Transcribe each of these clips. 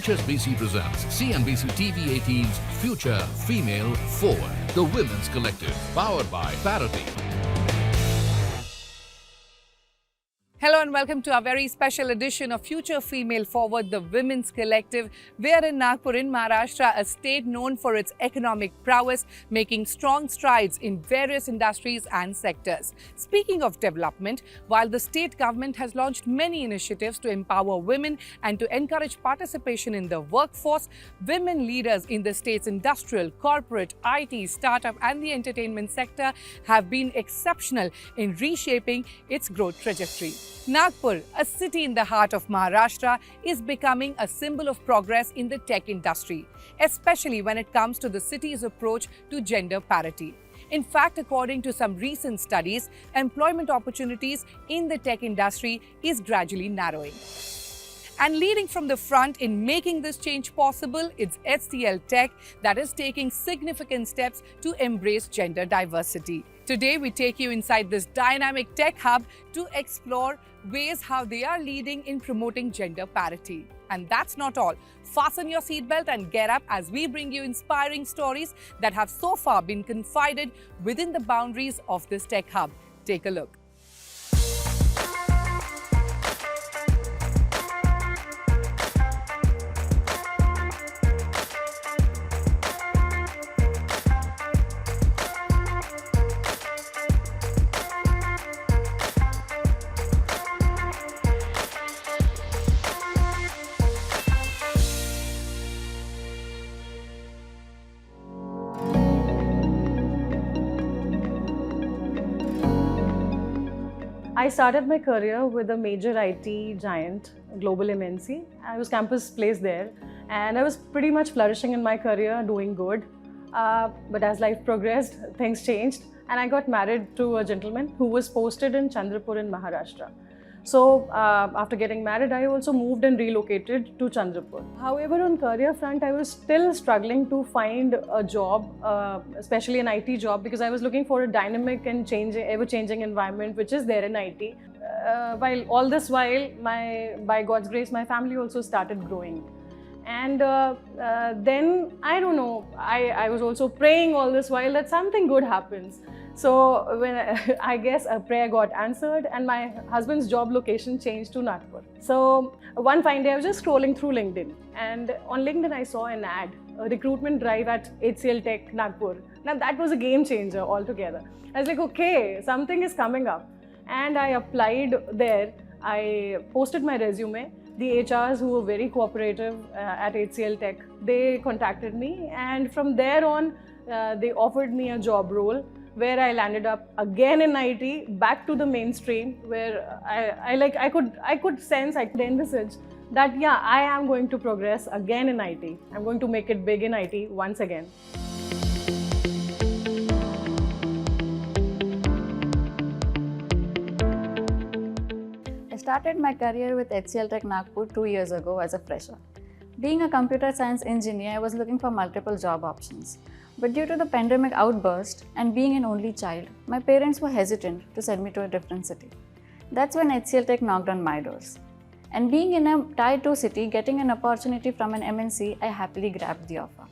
HSBC presents CNBC-TV18's Future Female Forward, the Women's Collective, powered by Parity. Hello and welcome to our very special edition of Future Female Forward, the Women's Collective. We are in Nagpur in Maharashtra, a state known for its economic prowess, making strong strides in various industries and sectors. Speaking of development, while the state government has launched many initiatives to empower women and to encourage participation in the workforce, women leaders in the state's industrial, corporate, IT, startup and the entertainment sector have been exceptional in reshaping its growth trajectory. Nagpur, a city in the heart of Maharashtra, is becoming a symbol of progress in the tech industry, especially when it comes to the city's approach to gender parity. In fact, according to some recent studies, employment opportunities in the tech industry is gradually narrowing. And leading from the front in making this change possible, it's HCLTech that is taking significant steps to embrace gender diversity. Today, we take you inside this dynamic tech hub to explore ways how they are leading in promoting gender parity. And that's not all. Fasten your seatbelt and get up as we bring you inspiring stories that have so far been confided within the boundaries of this tech hub. Take a look. I started my career with a major IT giant, global MNC. I was campus placed there and I was pretty much flourishing in my career, doing good. But as life progressed, things changed and I got married to a gentleman who was posted in Chandrapur in Maharashtra. So after getting married, I also moved and relocated to Chandrapur. However, on career front, I was still struggling to find a job, especially an IT job, because I was looking for a dynamic and ever-changing environment, which is there in IT. While all this while, by God's grace, my family also started growing. And then, I don't know, I was also praying all this while that something good happens. So when I guess a prayer got answered and my husband's job location changed to Nagpur. So one fine day I was just scrolling through LinkedIn and on LinkedIn I saw an ad, a recruitment drive at HCLTech Nagpur. Now that was a game changer altogether. I was like, okay, something is coming up. And I applied there. I posted my resume. The HRs who were very cooperative at HCLTech, they contacted me and from there on they offered me a job role where I landed up again in IT, back to the mainstream, where I could sense, I could envisage that yeah, I am going to progress again in IT. I'm going to make it big in IT once again. I started my career with HCLTech Nagpur 2 years ago as a fresher. Being a computer science engineer, I was looking for multiple job options. But due to the pandemic outburst and being an only child, my parents were hesitant to send me to a different city. That's when HCLTech knocked on my doors. And being in a Tier 2 city, getting an opportunity from an MNC, I happily grabbed the offer.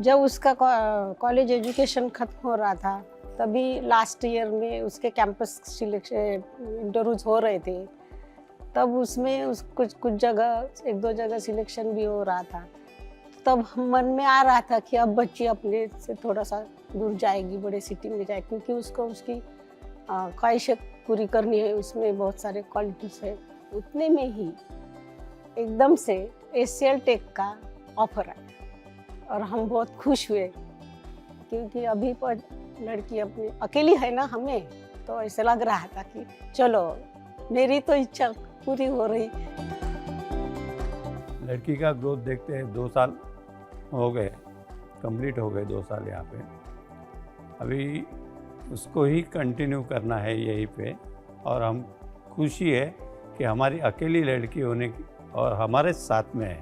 जब उसका college education खत्म हो रहा था, तभी last year में उसके campus selection interviews हो रहे थे. तब उसमें कुछ जगह, एक दो जगह सिलेक्शन भी हो रहा था. तब मन में आ रहा था कि अब बच्ची अपने से थोड़ा सा दूर जाएगी, बड़े सिटी में जाए, क्योंकि उसको उसकी ख्वाहिशें पूरी करनी है. उसमें बहुत सारे क्वालिटीज है. उतने में ही एकदम से HCLTech का ऑफर आया और हम बहुत खुश हुए, क्योंकि अभी पर लड़की अपनी अकेली है ना, हमें तो ऐसा लग रहा था कि चलो मेरी तो इच्छा पूरी हो रही. लड़की का ग्रोथ देखते हैं 2 साल हो गए, कंप्लीट हो गए 2 साल यहाँ पे. अभी उसको ही कंटिन्यू करना है यहीं पे. और हम खुशी है कि हमारी अकेली लड़की होने की और हमारे साथ में है.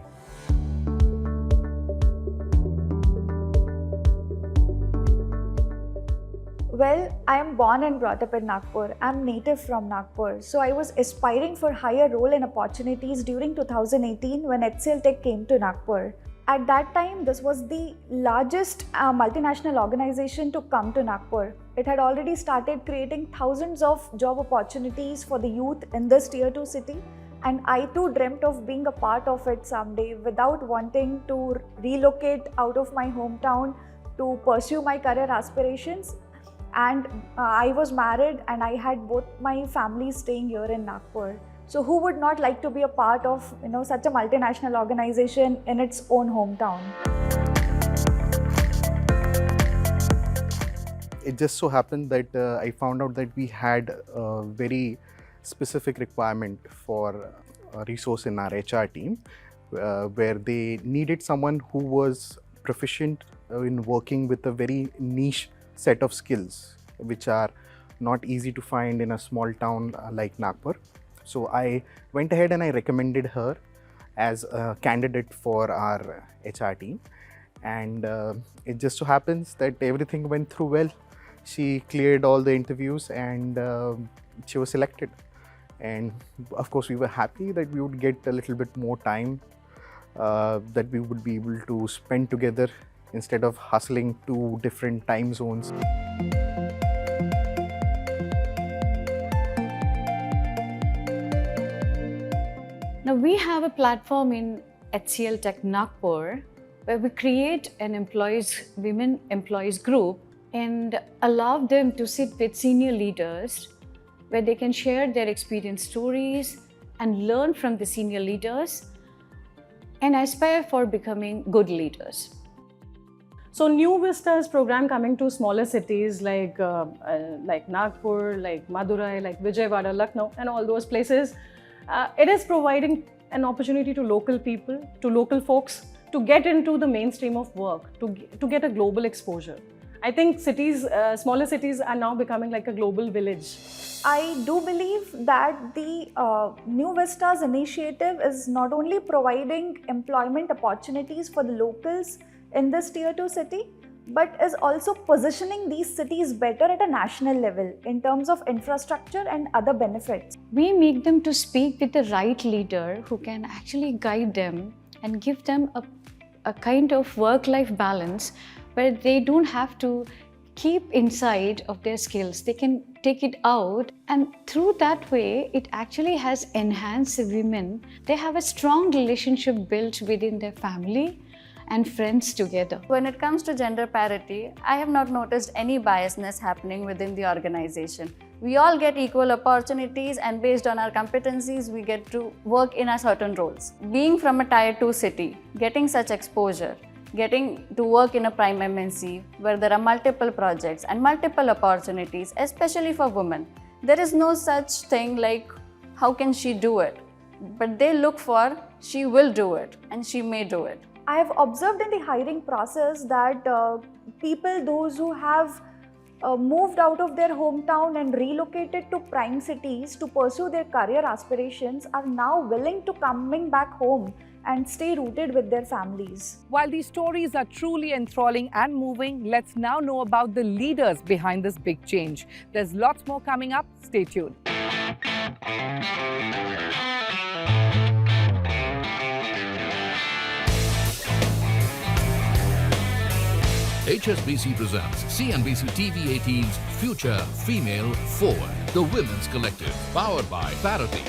Well, I am born and brought up in Nagpur. I'm native from Nagpur. So I was aspiring for higher role and opportunities during 2018 when HCLTech came to Nagpur. At that time, this was the largest multinational organization to come to Nagpur. It had already started creating thousands of job opportunities for the youth in this tier 2 city. And I too dreamt of being a part of it someday without wanting to relocate out of my hometown to pursue my career aspirations. And I was married and I had both my families staying here in Nagpur. So who would not like to be a part of such a multinational organization in its own hometown? It just so happened that I found out that we had a very specific requirement for a resource in our HR team where they needed someone who was proficient in working with a very niche set of skills which are not easy to find in a small town like Nagpur. So I went ahead and I recommended her as a candidate for our HR team, and it just so happens that everything went through well. She cleared all the interviews and she was selected, and of course we were happy that we would get a little bit more time that we would be able to spend together instead of hustling 2 different time zones. Now we have a platform in HCLTech Nagpur where we create an women employees group and allow them to sit with senior leaders where they can share their experience stories and learn from the senior leaders and aspire for becoming good leaders. So New Vistas program coming to smaller cities like Nagpur, like Madurai, like Vijayawada, Lucknow and all those places, it is providing an opportunity to local people, to local folks to get into the mainstream of work, to get a global exposure. I think cities, smaller cities are now becoming like a global village. I do believe that the New Vistas initiative is not only providing employment opportunities for the locals in this tier 2 city, but is also positioning these cities better at a national level in terms of infrastructure and other benefits. We make them to speak with the right leader who can actually guide them and give them a kind of work-life balance where they don't have to keep inside of their skills. They can take it out, and through that way, it actually has enhanced the women. They have a strong relationship built within their family and friends together. When it comes to gender parity, I have not noticed any biasness happening within the organization. We all get equal opportunities, and based on our competencies, we get to work in a certain roles. Being from a tier 2 city, getting such exposure, getting to work in a prime MNC where there are multiple projects and multiple opportunities, especially for women. There is no such thing like, how can she do it? But they look for, she will do it and she may do it. I have observed in the hiring process that people, those who have moved out of their hometown and relocated to prime cities to pursue their career aspirations, are now willing to coming back home and stay rooted with their families. While these stories are truly enthralling and moving, let's now know about the leaders behind this big change. There's lots more coming up. Stay tuned. HSBC presents CNBC-TV18's Future Female Forward, the Women's Collective, powered by Parity.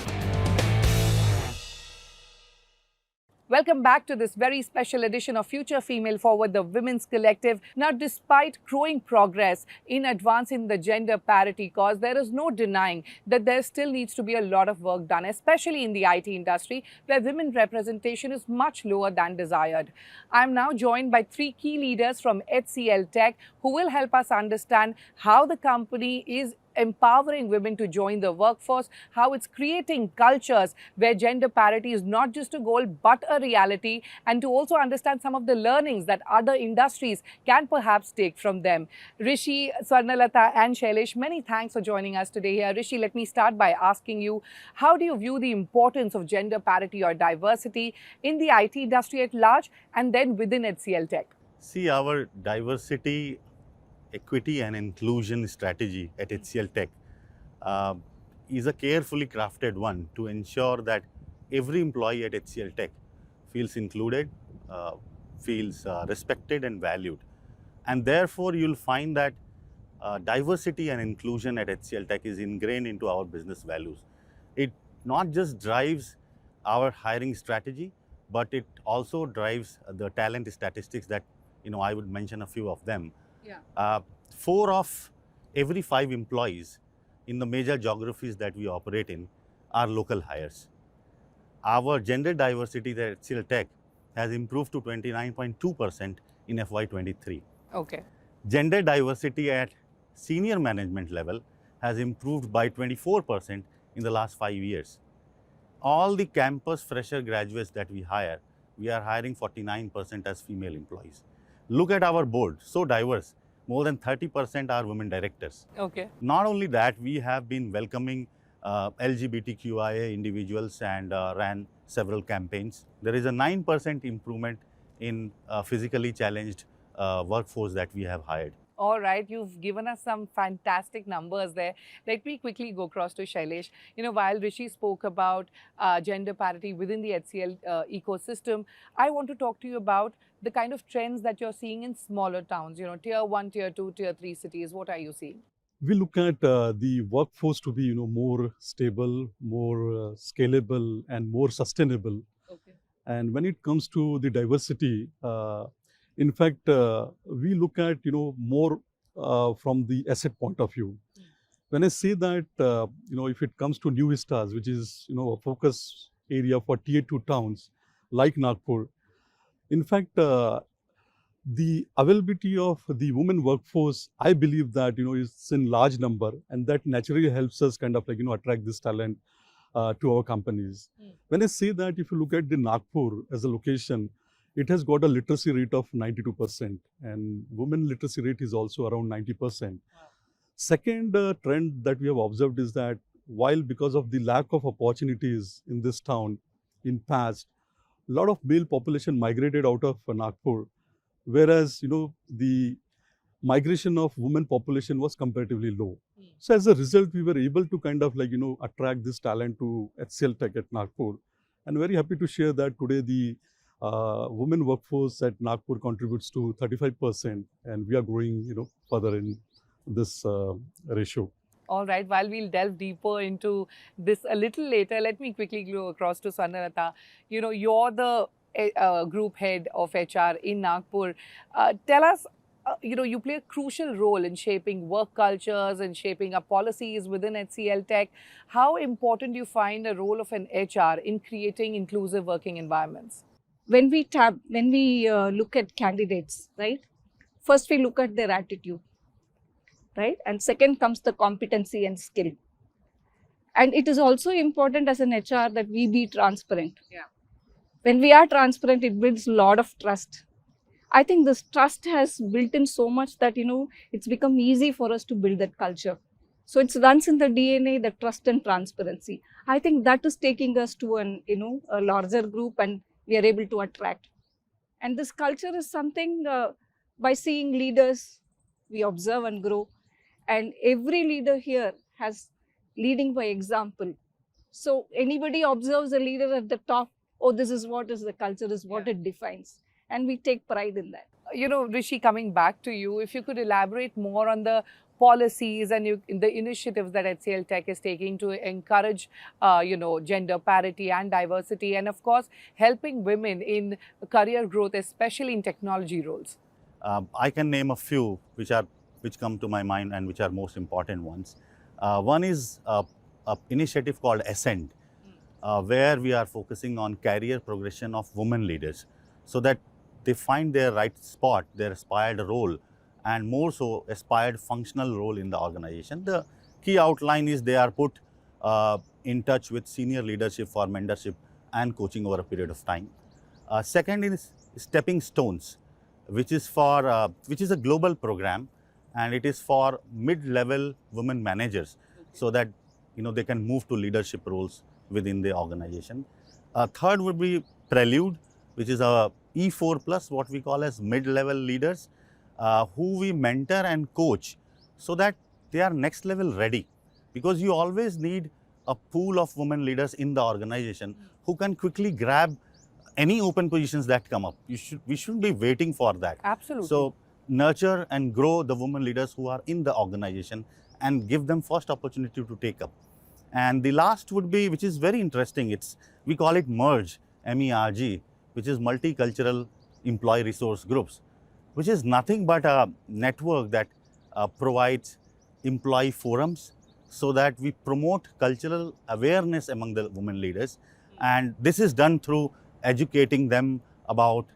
Welcome back to this very special edition of Future Female Forward, the Women's Collective. Now, despite growing progress in advancing the gender parity cause, there is no denying that there still needs to be a lot of work done, especially in the IT industry, where women representation is much lower than desired. I am now joined by 3 key leaders from HCLTech who will help us understand how the company is empowering women to join the workforce, how it's creating cultures where gender parity is not just a goal but a reality, and to also understand some of the learnings that other industries can perhaps take from them. Rishi, Swarnalatha and Shailesh, many thanks for joining us today here. Rishi, let me start by asking you, how do you view the importance of gender parity or diversity in the IT industry at large and then within HCLTech? See, our diversity equity and inclusion strategy at HCLTech is a carefully crafted one to ensure that every employee at HCLTech feels included, feels respected and valued. And therefore, you'll find that diversity and inclusion at HCLTech is ingrained into our business values. It not just drives our hiring strategy, but it also drives the talent statistics that, I would mention a few of them. Yeah. 4 of every 5 employees in the major geographies that we operate in are local hires. Our gender diversity at HCLTech has improved to 29.2% in FY23. Okay. Gender diversity at senior management level has improved by 24% in the last 5 years. All the campus fresher graduates that we hire, we are hiring 49% as female employees. Look at our board, so diverse. More than 30% are women directors. Okay. Not only that, we have been welcoming LGBTQIA individuals and ran several campaigns. There is a 9% improvement in physically challenged workforce that we have hired. All right, you've given us some fantastic numbers there. Let me quickly go across to Shailesh. While Rishi spoke about gender parity within the HCL ecosystem, I want to talk to you about the kind of trends that you're seeing in smaller towns, tier 1, tier 2, tier 3 cities. What are you seeing? We look at the workforce to be, more stable, more scalable, and more sustainable. Okay. And when it comes to the diversity, in fact, we look at, more from the asset point of view. When I say that, if it comes to new Vistas, which is, a focus area for tier 2 towns like Nagpur, in fact, the availability of the women workforce, I believe that, is in large number, and that naturally helps us kind of attract this talent to our companies. When I say that, if you look at the Nagpur as a location, it has got a literacy rate of 92%, and women literacy rate is also around 90%. Second trend that we have observed is that while because of the lack of opportunities in this town in past, a lot of male population migrated out of Nagpur, whereas the migration of women population was comparatively low. So as a result, we were able to kind of attract this talent to HCLTech at Nagpur, and very happy to share that today the women workforce at Nagpur contributes to 35%, and we are growing further in this ratio. All right, while we'll delve deeper into this a little later, let me quickly go across to Swarnalatha. You're the group head of HR in Nagpur. Tell us, you play a crucial role in shaping work cultures and shaping up policies within HCLTech. How important do you find a role of an HR in creating inclusive working environments? When we look at candidates, right? First we look at their attitude, right? And second comes the competency and skill. And it is also important as an HR that we be transparent. Yeah. When we are transparent, it builds a lot of trust. I think this trust has built in so much that, it's become easy for us to build that culture. So it runs in the DNA, the trust and transparency. I think that is taking us to a larger group, and we are able to attract. And this culture is something, by seeing leaders, we observe and grow. And every leader here has leading by example. So anybody observes a leader at the top, oh, this is what is the culture, is what it defines. And we take pride in that. Rishi, coming back to you, if you could elaborate more on the policies and the initiatives that HCLTech is taking to encourage, gender parity and diversity, and of course, helping women in career growth, especially in technology roles. I can name a few which come to my mind and which are most important ones. One is an initiative called Ascend, where we are focusing on career progression of women leaders, so that they find their right spot, their aspired role, and more so aspired functional role in the organization. The key outline is they are put in touch with senior leadership for mentorship and coaching over a period of time. Second is Stepping Stones, which is a global program, and it is for mid-level women managers, so that they can move to leadership roles within the organization. Third would be Prelude, which is a E4+, what we call as mid-level leaders. who we mentor and coach so that they are next level ready. Because you always need a pool of women leaders in the organization who can quickly grab any open positions that come up. We shouldn't be waiting for that. Absolutely. So nurture and grow the women leaders who are in the organization and give them first opportunity to take up. And the last would be, which is very interesting, we call it MERGE, MERG, which is Multicultural Employee Resource Groups, which is nothing but a network that provides employee forums so that we promote cultural awareness among the women leaders. And this is done through educating them about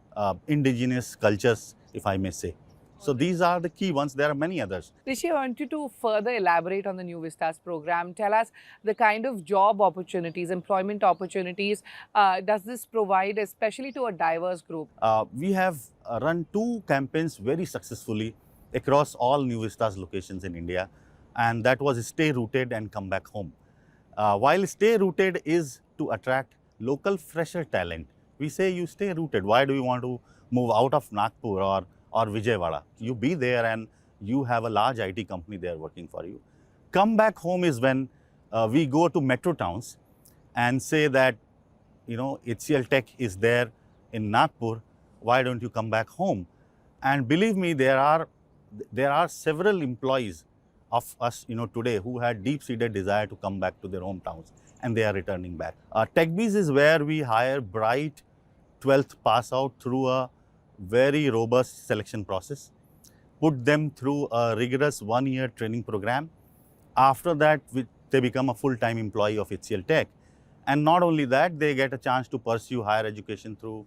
indigenous cultures, if I may say. So these are the key ones. There are many others. Rishi, I want you to further elaborate on the New Vistas program. Tell us the kind of job opportunities, employment opportunities does this provide, especially to a diverse group? We have run 2 campaigns very successfully across all New Vistas locations in India, and that was Stay Rooted and Come Back Home. While Stay Rooted is to attract local fresher talent, we say you stay rooted. Why do you want to move out of Nagpur or Vijayawada? You be there and you have a large IT company there working for you. Come Back Home is when we go to metro towns and say that, you know, HCLTech is there in Nagpur, why don't you come back home? And believe me, there are several employees of us, you know, today who had deep-seated desire to come back to their hometowns, and they are returning back. TechBees is where we hire bright 12th pass out through a very robust selection process, put them through a rigorous 1-year training program. After that, they become a full-time employee of HCLTech. And not only that, they get a chance to pursue higher education through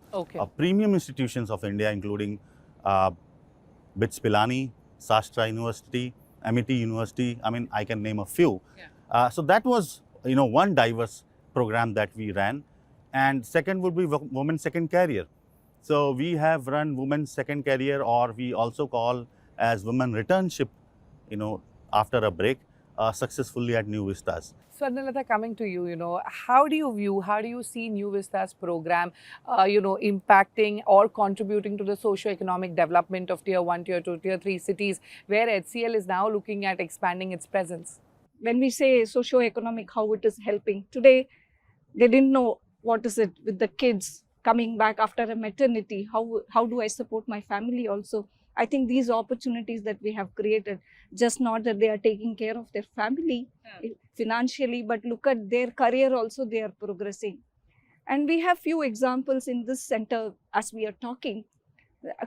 premium institutions of India, including BITS Pilani, Sastra University, Amity University. I mean, I can name a few. Yeah. So that was, you know, one diverse program that we ran. And second would be Women's Second Career. So we have run Women's Second Career, or we also call as Women Returnship, you know, after a break, successfully at New Vistas. Swarnalatha, coming to you, you know, how do you see New Vistas program, you know, impacting or contributing to the socio-economic development of Tier 1, Tier 2, Tier 3 cities, where HCL is now looking at expanding its presence? When we say socio-economic, how it is helping. Today, they didn't know what is it with the kids coming back after a maternity. How do I support my family also? I think these opportunities that we have created, just not that they are taking care of their family financially, but look at their career also, they are progressing. And we have few examples in this center as we are talking,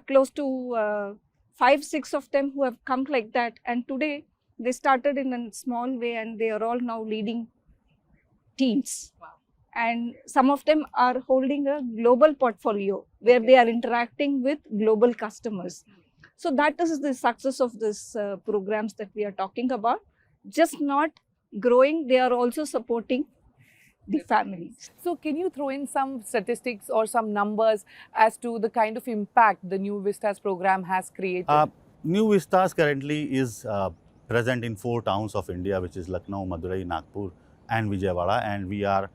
close to 5-6 of them who have come like that. And today they started in a small way and they are all now leading teams. Wow. And some of them are holding a global portfolio where they are interacting with global customers. So that is the success of this programs that we are talking about. Just not growing, they are also supporting the families. So can you throw in some statistics or some numbers as to the kind of impact the New Vistas program has created? New Vistas currently is present in 4 towns of India, which is Lucknow, Madurai, Nagpur and Vijayawada, and we are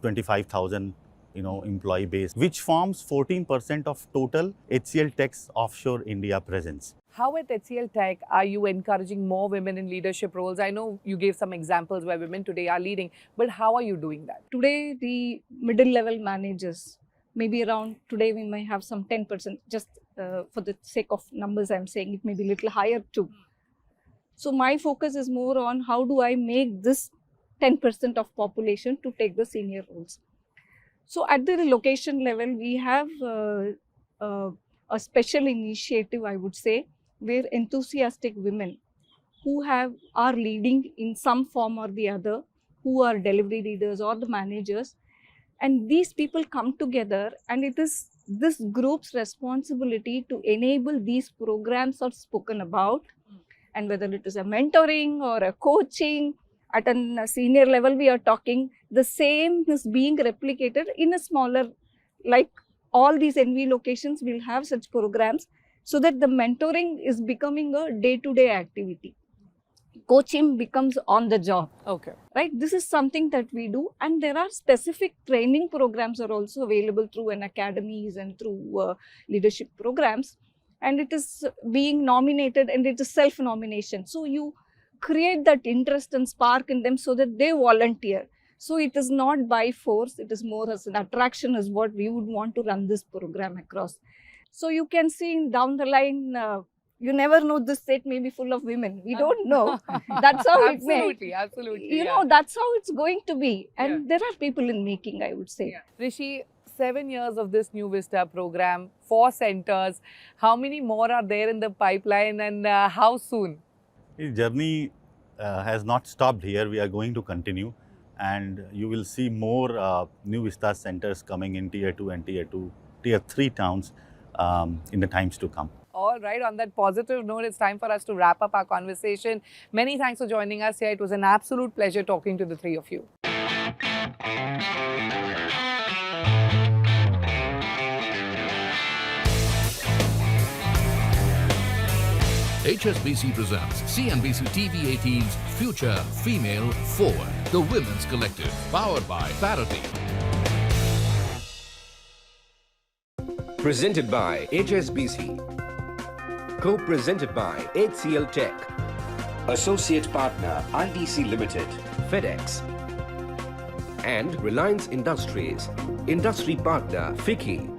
25,000 employee base, which forms 14% of total HCLTech's offshore India presence. How at HCLTech are you encouraging more women in leadership roles? I know you gave some examples where women today are leading, but how are you doing that? Today, the middle level managers, maybe around today we may have some 10%, just for the sake of numbers I'm saying it may be a little higher too. So my focus is more on how do I make this 10% of population to take the senior roles. So at the location level, we have a special initiative, I would say, where enthusiastic women who are leading in some form or the other, who are delivery leaders or the managers, and these people come together, and it is this group's responsibility to enable these programs are spoken about, and whether it is a mentoring or a coaching, at a senior level we are talking, the same is being replicated in a smaller, like all these NV locations will have such programs, so that the mentoring is becoming a day-to-day activity. Coaching becomes on the job. Okay. Right? This is something that we do, and there are specific training programs are also available through an academies and through leadership programs. and it is being nominated, and it is self-nomination. So you create that interest and spark in them so that they volunteer. So it is not by force, it is more as an attraction is what we would want to run this program across. So you can see down the line, you never know, this state may be full of women. We don't know. That's how it may. Absolutely, absolutely. You know, that's how it's going to be. And there are people in making, I would say. Rishi, 7 years of this new Vista program, 4 centers. How many more are there in the pipeline, and how soon? The journey has not stopped here. We are going to continue, and you will see more new Vistas centers coming in Tier 2 and Tier 3 towns in the times to come. All right, on that positive note, it's time for us to wrap up our conversation. Many thanks for joining us here. It was an absolute pleasure talking to the three of you. HSBC presents CNBC-TV18's Future Female Forward, the Women's Collective, powered by Parity. Presented by HSBC. Co-presented by HCLTech. Associate partner ITC Limited. FedEx. And Reliance Industries. Industry partner FICCI.